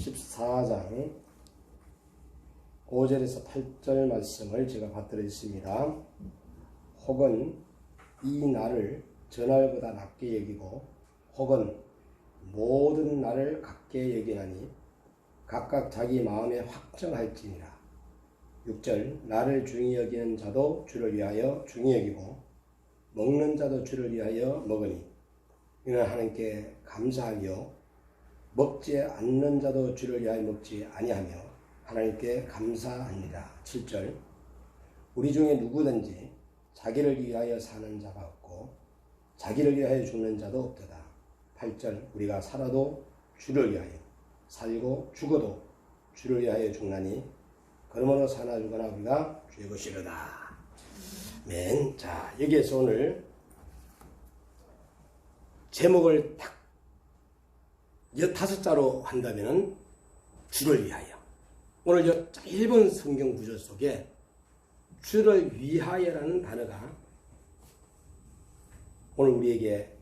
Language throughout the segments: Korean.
14장 5절에서 8절 말씀을 제가 받들어 있습니다. 혹은 이 날을 전날보다 낮게 여기고 혹은 모든 날을 같게 여기나니 각각 자기 마음에 확정할지니라. 6절 나를 중히 여기는 자도 주를 위하여 중히 여기고 먹는 자도 주를 위하여 먹으니 이는 하나님께 감사하며 먹지 않는 자도 주를 위하여 먹지 아니하며 하나님께 감사합니다. 7절 우리 중에 누구든지 자기를 위하여 사는 자가 없고 자기를 위하여 죽는 자도 없도다. 8절 우리가 살아도 주를 위하여 살고 죽어도 주를 위하여 죽나니 그러므로 사나 죽거나 우리가 주의 것이로다. 아멘. 자, 여기에서 오늘 제목을 딱 15자로 한다면은 주를 위하여. 오늘 이 짧은 성경 구절 속에 주를 위하여라는 단어가 오늘 우리에게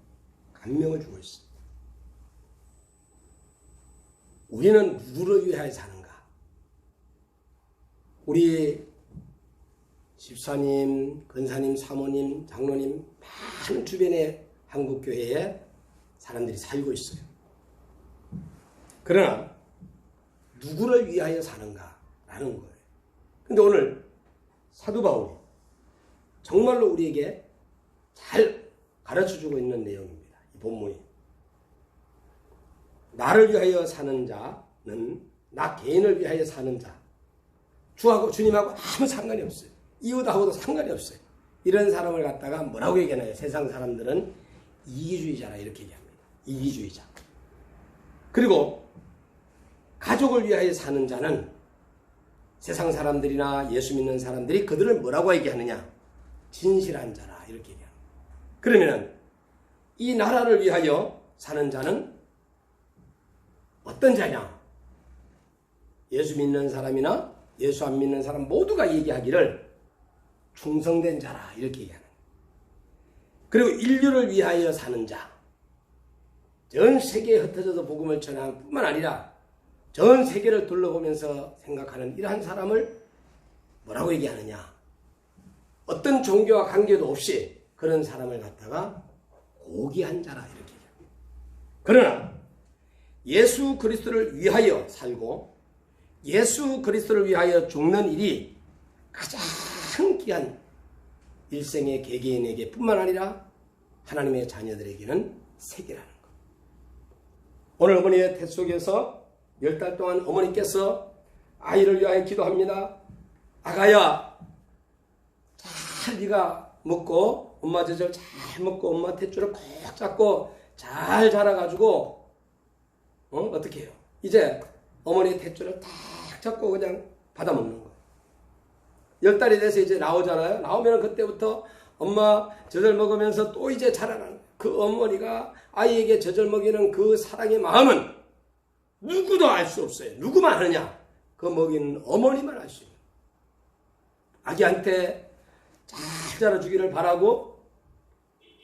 감명을 주고 있습니다. 우리는 누구를 위하여 사는가? 우리 집사님, 권사님, 사모님, 장로님 많은 주변에 한국교회에 사람들이 살고 있어요. 그러나 누구를 위하여 사는가라는 거예요. 근데 오늘 사도 바울이 정말로 우리에게 잘 가르쳐주고 있는 내용입니다. 이 본문이. 나를 위하여 사는 자는 나 개인을 위하여 사는 자. 주하고 주님하고 아무 상관이 없어요. 이웃하고도 상관이 없어요. 이런 사람을 갖다가 뭐라고 얘기하나요? 세상 사람들은 이기주의자라 이렇게 얘기합니다. 이기주의자. 그리고 가족을 위하여 사는 자는 세상 사람들이나 예수 믿는 사람들이 그들을 뭐라고 얘기하느냐? 진실한 자라 이렇게 얘기합니다. 그러면 이 나라를 위하여 사는 자는 어떤 자냐? 예수 믿는 사람이나 예수 안 믿는 사람 모두가 얘기하기를 충성된 자라 이렇게 얘기하는 거예요. 그리고 인류를 위하여 사는 자, 전 세계에 흩어져서 복음을 전하는 뿐만 아니라 전 세계를 둘러보면서 생각하는 이러한 사람을 뭐라고 얘기하느냐? 어떤 종교와 관계도 없이 그런 사람을 갖다가 고귀한 자라 이렇게 얘기합니다. 그러나 예수 그리스도를 위하여 살고 예수 그리스도를 위하여 죽는 일이 가장 귀한 일생의 개개인에게 뿐만 아니라 하나님의 자녀들에게는 세계라는 것. 오늘 어머니의 태 속에서 10달 동안 어머니께서 아이를 위하여 기도합니다. 아가야, 잘 네가 먹고 엄마 젖을 잘 먹고 엄마 탯줄을 꼭 잡고 잘 자라가지고 어떻게 해요? 이제 어머니의 탯줄을 딱 잡고 그냥 받아먹는 거예요. 10달이 돼서 이제 나오잖아요. 나오면 그때부터 엄마 젖을 먹으면서 또 이제 자라나는 그 어머니가 아이에게 젖을 먹이는 그 사랑의 마음은 누구도 알 수 없어요. 누구만 아느냐? 그 먹이는 어머니만 알 수 있는. 아기한테 잘 자라주기를 바라고,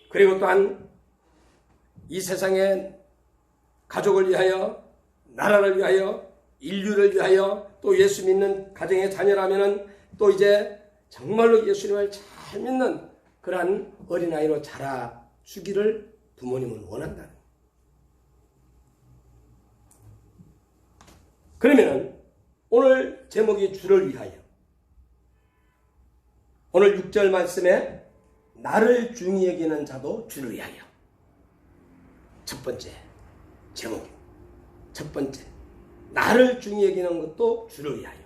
그리고 또한 이 세상에 가족을 위하여, 나라를 위하여, 인류를 위하여, 또 예수 믿는 가정의 자녀라면은 또 이제 정말로 예수님을 잘 믿는 그러한 어린아이로 자라주기를 부모님은 원한다는. 그러면 오늘 제목이 주를 위하여. 오늘 6절 말씀에 나를 중히 여기는 자도 주를 위하여. 첫 번째 제목입니다. 첫 번째 나를 중히 여기는 것도 주를 위하여.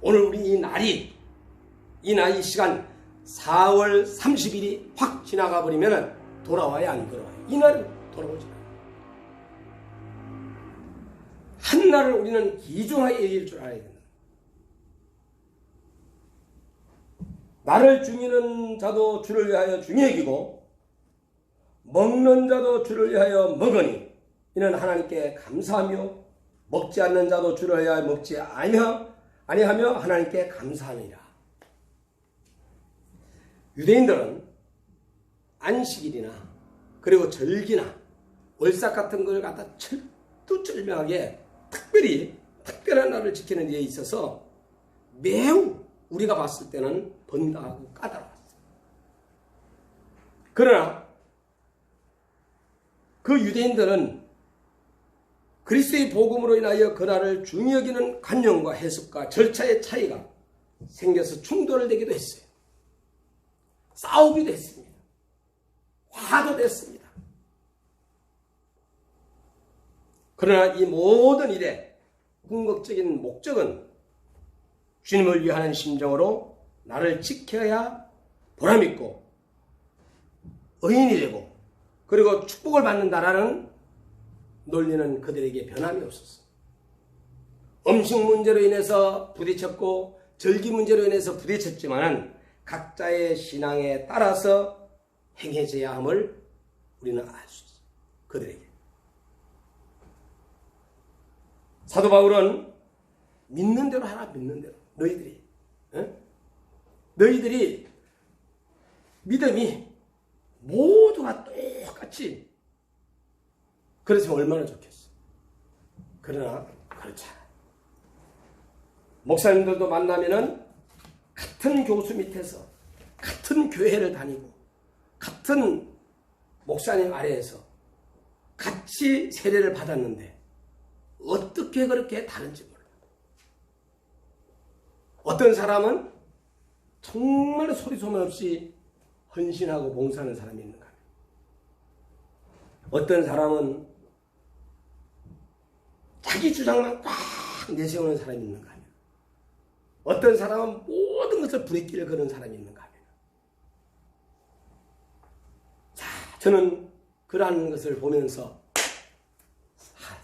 오늘 우리 이 날이 이 시간 4월 30일이 확 지나가 버리면 돌아와야 안 돌아와요. 이 날은 돌아오지 않아요. 한 날을 우리는 귀중하게 여길 줄 알아야 된다. 나를 중이는 자도 주를 위하여 중히 여기고 먹는 자도 주를 위하여 먹으니 이는 하나님께 감사하며 먹지 않는 자도 주를 위하여 먹지 아니하며 하나님께 감사하느니라. 유대인들은 안식일이나 그리고 절기나 월삭 같은 걸 갖다 철두철미하게 특별히 특별한 날을 지키는 일에 있어서 매우 우리가 봤을 때는 번다하고 까다로웠어요. 그러나 그 유대인들은 그리스도의 복음으로 인하여 그 날을 중히 여기는 관념과 해석과 절차의 차이가 생겨서 충돌을 내기도 했어요. 싸우기도 했습니다. 화도 됐습니다. 그러나 이 모든 일의 궁극적인 목적은 주님을 위하는 심정으로 나를 지켜야 보람있고 의인이 되고 그리고 축복을 받는다라는 논리는 그들에게 변함이 없었어. 음식 문제로 인해서 부딪혔고 절기 문제로 인해서 부딪혔지만 각자의 신앙에 따라서 행해져야 함을 우리는 알 수 있어. 그들에게. 사도 바울은 믿는 대로 하라. 믿는 대로. 너희들이. 너희들이 믿음이 모두가 똑같이 그랬으면 얼마나 좋겠어. 그러나 그렇지 않아. 목사님들도 만나면은 같은 교수 밑에서 같은 교회를 다니고 같은 목사님 아래에서 같이 세례를 받았는데 어떻게 그렇게 다른지 몰라. 어떤 사람은 정말 소리 소문 없이 헌신하고 봉사하는 사람이 있는가. 어떤 사람은 자기 주장만 꽉 내세우는 사람이 있는가 하면 어떤 사람은 모든 것을 부대끼를 거는 사람이 있는가 하면 자, 저는 그러한 것을 보면서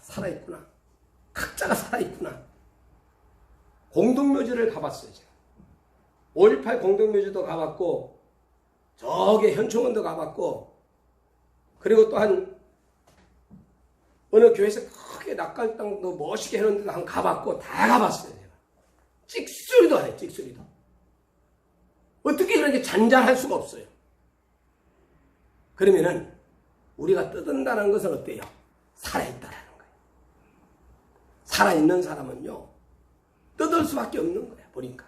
살아있구나. 각자가 살아있구나. 공동묘지를 가봤어요. 제가 5.18 공동묘지도 가봤고 저기 현충원도 가봤고 그리고 또한 어느 교회에서 크게 낙관땅도 멋있게 해놓은 데도 한 가봤고 다 가봤어요. 제가. 찍소리도 안 해요. 찍소리도. 어떻게 그렇게 잔잔할 수가 없어요. 그러면은 우리가 떠든다는 것은 어때요? 살아있다라는 거예요. 살아있는 사람은요 떠들 수밖에 없는 거예요. 보니까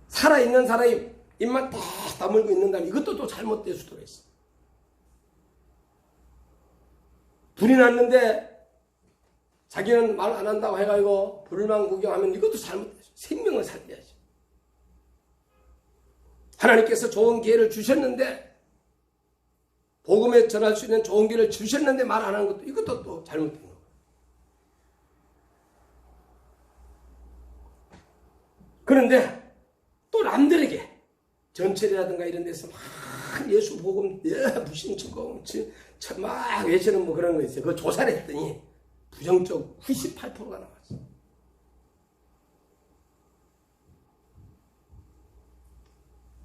살아있는 사람이 입만 딱 다물고 있는다면 이것도 또 잘못될 수도 있어. 불이 났는데 자기는 말 안 한다고 해가지고 불만 구경하면 이것도 잘못됐어. 생명을 살려야지. 하나님께서 좋은 기회를 주셨는데 복음에 전할 수 있는 좋은 기회를 주셨는데 말 안 하는 것도 이것도 또 잘못된 거예요. 그런데 또 남들에게 전철이라든가 이런 데서 막 예수 복음 무슨 천공 막 외치는 뭐 그런 거 있어요. 그거 조사를 했더니 부정적 98%가 나왔어.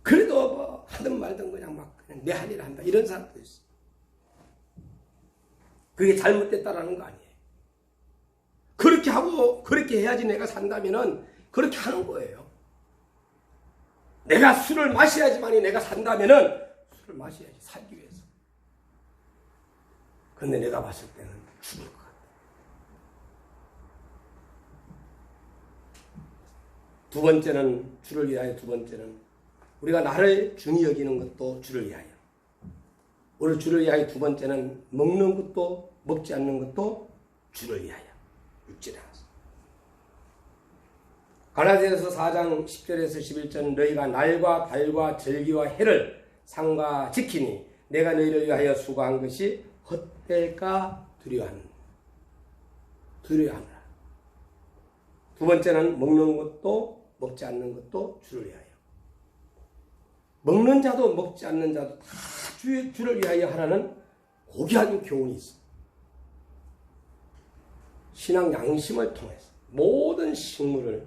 그래도 뭐 하든 말든 그냥 막 그냥 내 할 일 한다 이런 사람도 있어. 그게 잘못됐다라는 거 아니에요. 그렇게 하고 그렇게 해야지 내가 산다면은 그렇게 하는 거예요. 내가 술을 마셔야지만이 내가 산다면은 술을 마셔야지 살기 위해서. 근데 내가 봤을 때는 죽을 것 같아. 두 번째는 주를 위하여. 두 번째는 우리가 나를 중히 여기는 것도 주를 위하여. 우리 주를 위하여. 두 번째는 먹는 것도 먹지 않는 것도 주를 위하여. 6절에 나왔어. 갈라디아서 4장 10절에서 11절 너희가 날과 달과 절기와 해를 삼가 지키니 내가 너희를 위하여 수고한 것이 헛될까 두려워하느라. 두 번째는 먹는 것도 먹지 않는 것도 주를 위하여. 먹는 자도 먹지 않는 자도 다 주를 위하여 하라는 고귀한 교훈이 있어. 신앙 양심을 통해서 모든 식물을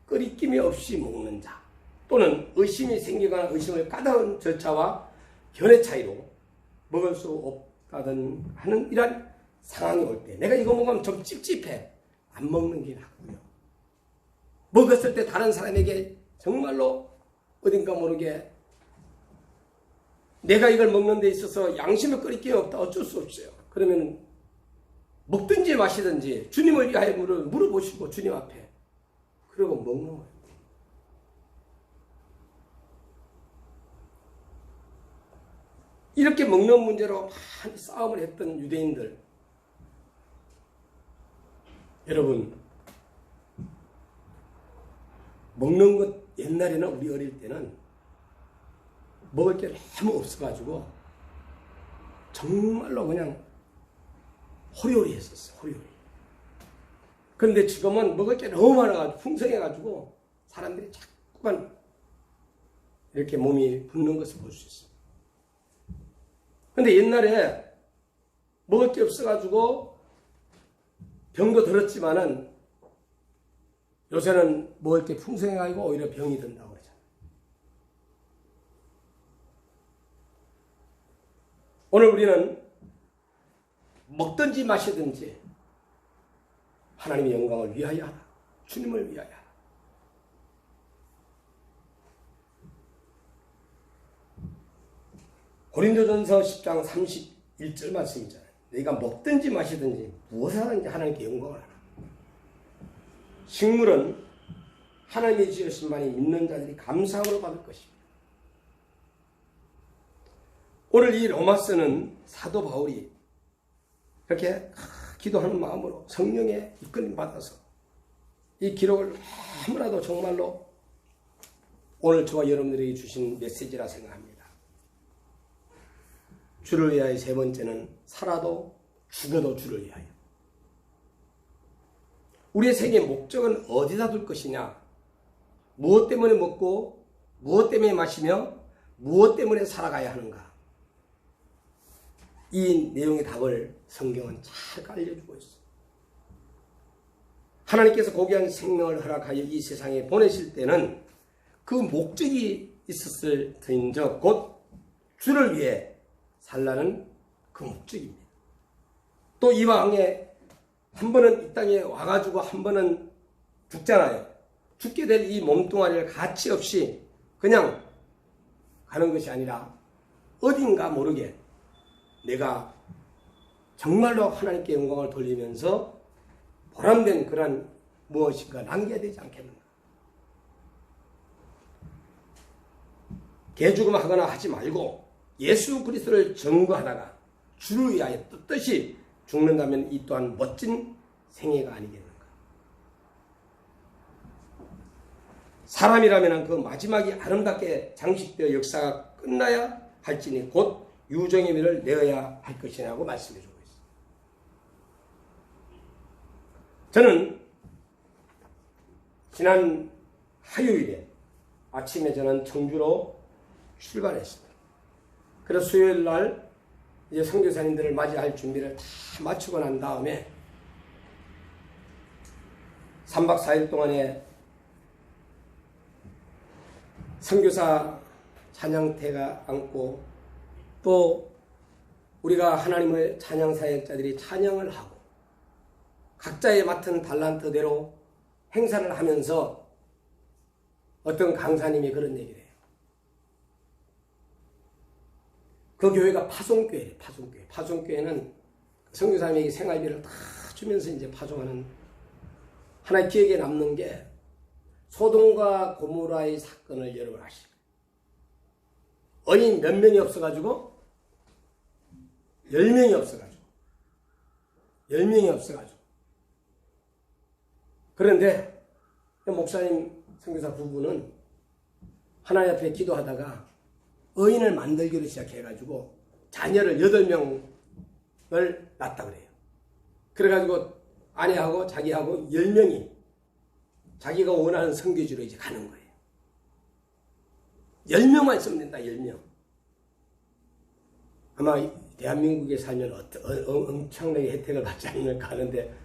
끄리낌이 없이 먹는 자 또는 의심이 생기거나 의심을 까다로운 절차와 견해 차이로 먹을 수 없다든 하는 이런 상황이 올 때 내가 이거 먹으면 좀 찝찝해. 안 먹는 게 낫고요. 먹었을 때 다른 사람에게 정말로 어딘가 모르게 내가 이걸 먹는 데 있어서 양심의 끄리낌이 없다. 어쩔 수 없어요. 그러면 먹든지 마시든지 주님을 위하여 물어보시고 주님 앞에 그러고 먹는 거예요. 이렇게 먹는 문제로 많이 싸움을 했던 유대인들, 여러분 먹는 것 옛날에는 우리 어릴 때는 먹을 게 너무 없어가지고 정말로 그냥 호리호리 했었어요. 호리호리. 그런데 지금은 먹을 게 너무 많아가지고 풍성해가지고 사람들이 자꾸만 이렇게 몸이 붓는 것을 볼 수 있습니다. 근데 옛날에 먹을 게 없어가지고 병도 들었지만은 요새는 먹을 게 풍성해가지고 오히려 병이 든다고 그러잖아요. 오늘 우리는 먹든지 마시든지 하나님의 영광을 위하여 하라. 주님을 위하여 하라. 고린도전서 10장 31절 말씀이잖아요. 너희가 먹든지 마시든지 무엇을 하든지 하나님께 영광을 하라. 식물은 하나님의 지으신 만이 믿는 자들이 감사함으로 받을 것입니다. 오늘 이 로마서는 사도 바울이 그렇게 기도하는 마음으로 성령의 이끌림 받아서 이 기록을 너무나도 정말로 오늘 저와 여러분들에게 주신 메시지라 생각합니다. 주를 위하여 세 번째는 살아도 죽어도 주를 위하여. 우리의 생의 목적은 어디다 둘 것이냐? 무엇 때문에 먹고 무엇 때문에 마시며 무엇 때문에 살아가야 하는가? 이 내용의 답을 성경은 잘 알려주고 있습니다. 하나님께서 고귀한 생명을 허락하여 이 세상에 보내실 때는 그 목적이 있었을 터인즉 곧 주를 위해 살라는 그 목적입니다. 또 이왕에 한 번은 이 땅에 와가지고 한 번은 죽잖아요. 죽게 될 이 몸뚱아리를 가치 없이 그냥 가는 것이 아니라 어딘가 모르게 내가 정말로 하나님께 영광을 돌리면서 보람된 그런 무엇인가 남겨야 되지 않겠는가. 개죽음 하거나 하지 말고 예수 그리스도를 전구하다가 주를 위하여 뜻뜻이 죽는다면 이 또한 멋진 생애가 아니겠는가. 사람이라면 그 마지막이 아름답게 장식되어 역사가 끝나야 할지니 곧 유정의 미를 내어야 할 것이라고 말씀해 주고 있습니다. 저는 지난 화요일에 아침에 저는 청주로 출발했습니다. 그래서 수요일 날 이제 선교사님들을 맞이할 준비를 다 마치고 난 다음에 3박 4일 동안에 선교사 찬양태가 앉고 또 우리가 하나님의 찬양 사역자들이 찬양을 하고 각자의 맡은 달란트대로 행사를 하면서 어떤 강사님이 그런 얘기를 해요. 그 교회가 파송교회래요. 파송교회. 파송교회는 선교사님에게 생활비를 다 주면서 이제 파송하는 하나의 기억에 남는 게 소돔과 고모라의 사건을 여러분 아시죠? 어린 몇 명이 없어가지고 10명이 없어가지고 10명이 없어가지고 그런데 목사님 선교사 부부는 하나님 앞에 기도하다가 의인을 만들기로 시작해가지고 자녀를 8명을 낳았다 그래요. 그래가지고 아내하고 자기하고 10명이 자기가 원하는 선교지로 이제 가는 거예요. 10명만 있으면 된다. 10명. 아마 대한민국에 살면 엄청나게 혜택을 받지 않을까 하는데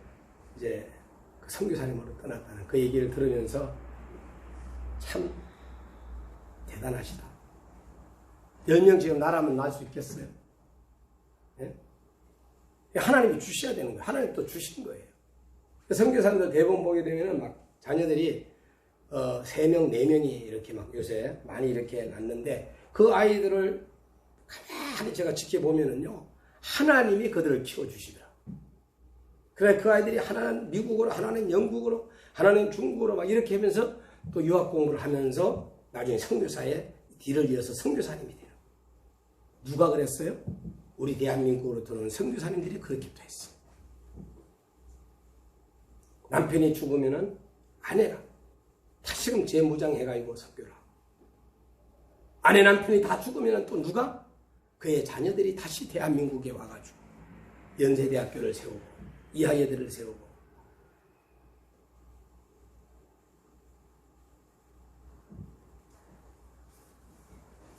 이제 그 선교사님으로 떠났다는 그 얘기를 들으면서 참 대단하시다. 10명 지금 나라면 날 수 있겠어요? 네? 하나님이 주셔야 되는 거예요. 하나님 또 주신 거예요. 선교사님들 대부분 보게 되면 막 자녀들이 3명, 4명이 이렇게 막 요새 많이 이렇게 낳는데 그 아이들을 가만히 제가 지켜보면은요, 하나님이 그들을 키워주시더라. 그래 그 아이들이 하나는 미국으로, 하나는 영국으로, 하나는 중국으로 막 이렇게 하면서 또 유학 공부를 하면서 나중에 선교사의 뒤를 이어서 선교사님이 돼요. 누가 그랬어요? 우리 대한민국으로 들어온 선교사님들이 그렇게 기도했어요. 남편이 죽으면은 아내가 다시금 재무장해가지고 선교를 하고, 아내 남편이 다 죽으면은 또 누가? 그의 자녀들이 다시 대한민국에 와가지고 연세대학교를 세우고 이화여대를 세우고.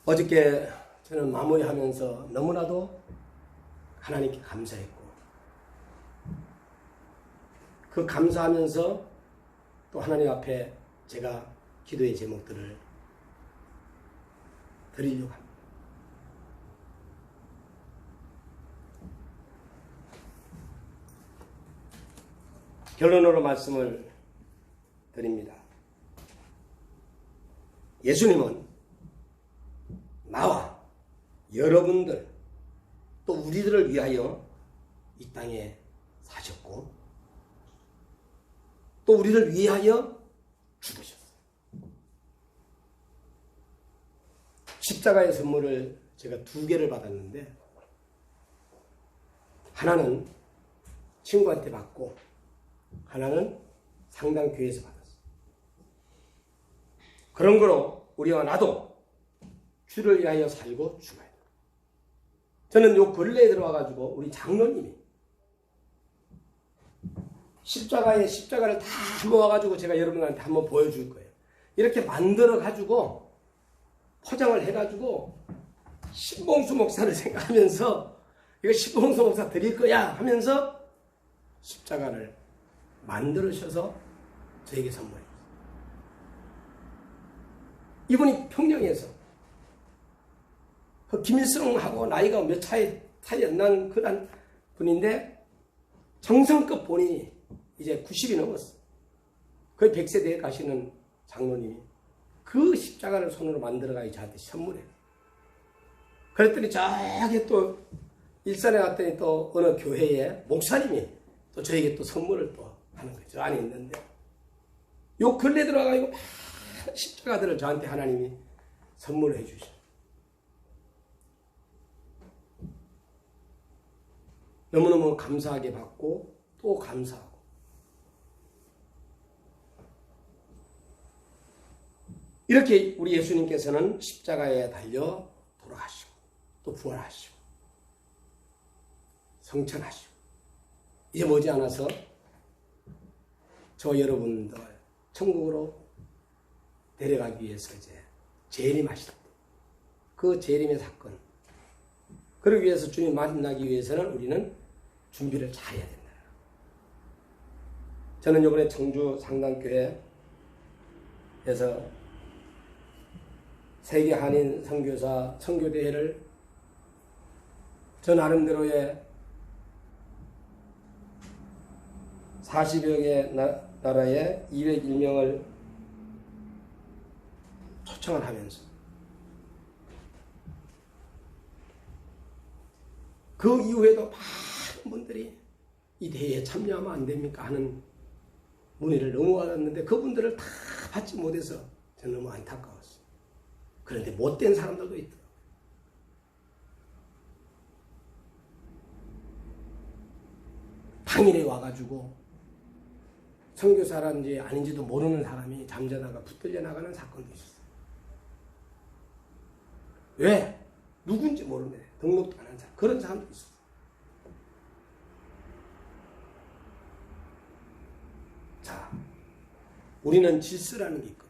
어저께 저는 마무리하면서 너무나도 하나님께 감사했고, 그 감사하면서 또 하나님 앞에 제가 기도의 제목들을 드리려고 합니다. 결론으로 말씀을 드립니다. 예수님은 나와 여러분들 또 우리들을 위하여 이 땅에 사셨고 또 우리를 위하여 죽으셨어요. 십자가의 선물을 제가 2개를 받았는데, 하나는 친구한테 받고 하나는 상당교회에서 받았어요. 그런 거로 우리와 나도 주를 위하여 살고 죽어야 돼요. 저는 요 근래에 들어와가지고 우리 장로님이 십자가를 다 모아가지고 제가 여러분한테 한번 보여줄 거예요. 이렇게 만들어가지고 포장을 해가지고 신봉수 목사를 생각하면서 이거 신봉수 목사 드릴 거야 하면서 십자가를 만들으셔서 저에게 선물해요. 이분이 평양에서 김일성하고 나이가 몇 차이 안 나는 그런 분인데 정성껏 본인이 이제 90이 넘었어. 거의 100세대에 가시는 장로님이 그 십자가를 손으로 만들어가지고 저한테 선물해. 그랬더니 저기 또 일산에 갔더니 또 어느 교회에 목사님이 또 저에게 또 선물을 또 하는 거죠. 저 안에 있는데 요 근래 들어가가지고 십자가들을 저한테 하나님이 선물해 주셔. 너무너무 감사하게 받고 또 감사하고, 이렇게 우리 예수님께서는 십자가에 달려 돌아가시고 또 부활하시고 성천하시고 이제 머지않아서 저 여러분들 천국으로 데려가기 위해서 이제 재림하시다. 그 재림의 사건, 그러기 위해서 주님 만나기 위해서는 우리는 준비를 잘해야 된다. 저는 이번에 청주 상당교회에서 세계 한인 선교사 선교대회를 저 나름대로의 40여 개 나라에 201명을 초청을 하면서 그 이후에도 많은 분들이 이 대회에 참여하면 안 됩니까 하는 문의를 너무 받았는데 그분들을 다 받지 못해서 저는 너무 안타까웠어요. 그런데 못된 사람들도 있더라고요. 당일에 와가지고 선교사라는지 아닌지도 모르는 사람이 잠자다가 붙들려 나가는 사건도 있었어요. 왜? 누군지 모르는데 등록도 안 한 사람, 그런 사람도 있었어요. 자, 우리는 질서라는 게 있거든.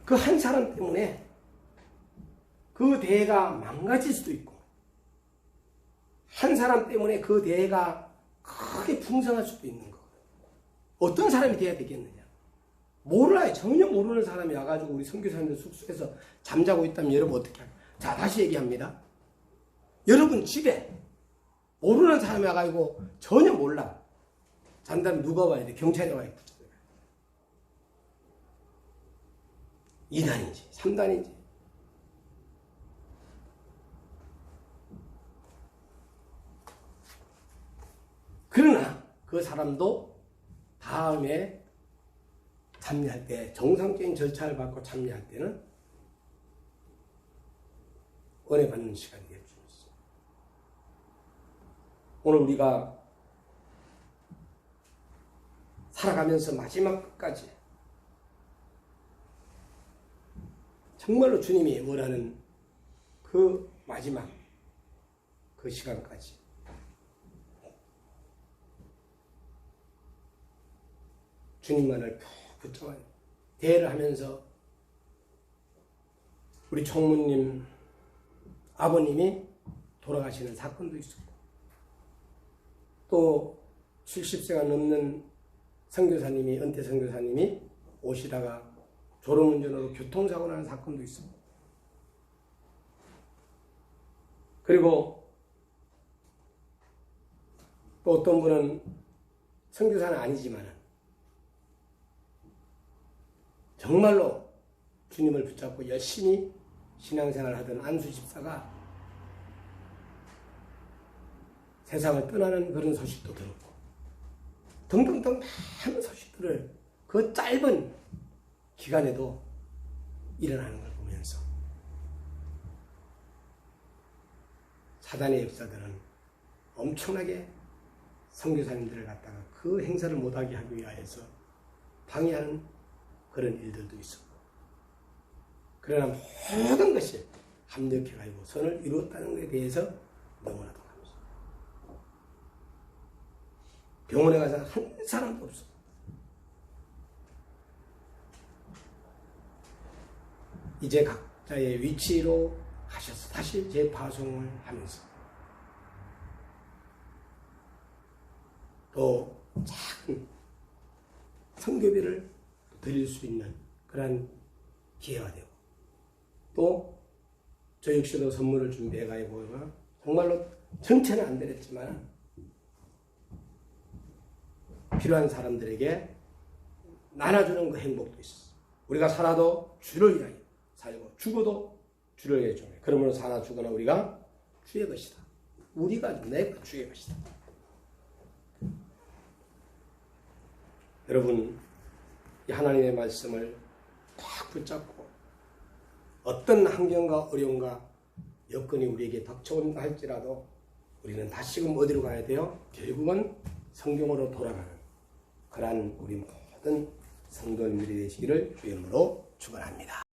그 한 사람 때문에 그 대회가 망가질 수도 있고, 한 사람 때문에 그 대회가 크게 풍성할 수도 있는 거거든. 어떤 사람이 돼야 되겠느냐? 몰라요. 전혀 모르는 사람이 와가지고 우리 선교사님들 숙소에서 잠자고 있다면 여러분 어떻게 할까요? 자, 다시 얘기합니다. 여러분 집에 모르는 사람이 와가지고 전혀 몰라. 잔다면 누가 와야 돼? 경찰이 와야 돼. 2단인지 3단인지. 그 사람도 다음에 참여할 때, 정상적인 절차를 받고 참여할 때는 은혜 받는 시간이 될 수 있어요. 오늘 우리가 살아가면서 마지막 끝까지 정말로 주님이 원하는 그 마지막 그 시간까지 주님만을 푹 붙잡아 대회를 하면서 우리 총무님 아버님이 돌아가시는 사건도 있었고, 또 70세가 넘는 선교사님이, 은퇴 선교사님이 오시다가 졸음운전으로 교통사고 나는 사건도 있었고, 그리고 또 어떤 분은 선교사는 아니지만 정말로 주님을 붙잡고 열심히 신앙생활을 하던 안수 집사가 세상을 떠나는 그런 소식도 들었고, 등등등 많은 소식들을 그 짧은 기간에도 일어나는 걸 보면서 사단의 역사들은 엄청나게 선교사님들을 갖다가 그 행사를 못하게 하기 위하여서 방해하는 그런 일들도 있었고, 그러나 모든 것이 합력해가지고 선을 이루었다는 것에 대해서 너무나도 감사합니다. 병원에 가서 한 사람도 없어. 이제 각자의 위치로 가셔서 다시 재파송을 하면서 또 작은 선교비를 드릴 수 있는 그런 기회가 되고, 또 저 역시도 선물을 준비해가지고 정말로 전체는 안 되겠지만 필요한 사람들에게 나눠주는 그 행복도 있어. 우리가 살아도 주를 위하여 살고 죽어도 주를 위하여 죽네. 그러므로 사나 죽거나 우리가 주의 것이다. 우리가 내가 주의 것이다. 여러분, 이 하나님의 말씀을 딱 붙잡고 어떤 환경과 어려움과 여건이 우리에게 닥쳐온다 할지라도 우리는 다시금 어디로 가야 돼요? 결국은 성경으로 돌아가는 그러한 우리 모든 성도님들이 되시기를 주의 이름으로 축원합니다.